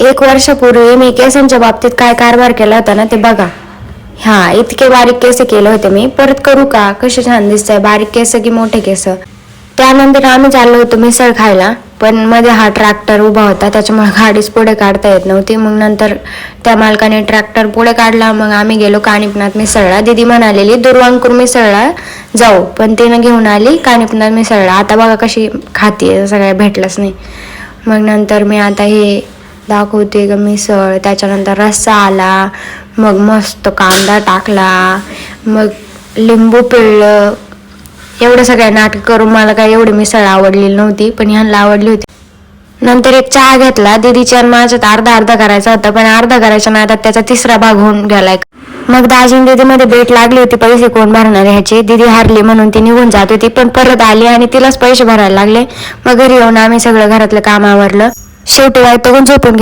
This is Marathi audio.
1 वर्षापूर्वी मी केसांच्या बाबतीत काय कारभार केला होता ना ते बघा. इतके बारीक केस केले होते मी. परत करू का? कसे छान दिसतंय, बारीक केस की मोठे केस. त्यानंतर आम्ही चाललो होतो मिसळ खायला, पण मध्ये हा ट्रॅक्टर उभा होता त्याच्यामुळे गाडीच पुढे काढता येत नव्हती. मग नंतर त्या मालकाने ट्रॅक्टर पुढे काढला. मग आम्ही गेलो कानिपनाथ मिसळला. दीदी म्हणालेली दुर्वांकूर मिसळला जाऊ, पण तिनं घेऊन आली कानिपनाथ मिसळला. आता बघा कशी खाती, सगळ्या भेटलंच नाही. मग नंतर मी आता हे दाखवते ग मिसळ. त्याच्यानंतर रस्सा आला, मग मस्त कांदा टाकला, मग लिंबू पिळलं. एवढं सगळं नाटक करून मला काय एवढी मिसळ आवडलेली नव्हती, पण ह्यांना आवडली होती. नंतर एक चहा घेतला. दीदीच्या आणि माझ्यात अर्धा अर्धा करायचा होता, पण अर्धा करायच्या नादात त्याचा 3रा भाग होऊन गेलाय. मग दाजीन दीदीमध्ये भेट लागली होती, पैसे कोण भरणार ह्याची. दीदी हारली म्हणून ती निघून जात होती, पण परत आली आणि तिलाच पैसे भरायला लागले. मग घरी येऊन आम्ही सगळं घरातलं काम आवरलं. शेवटी वैतागून झोपून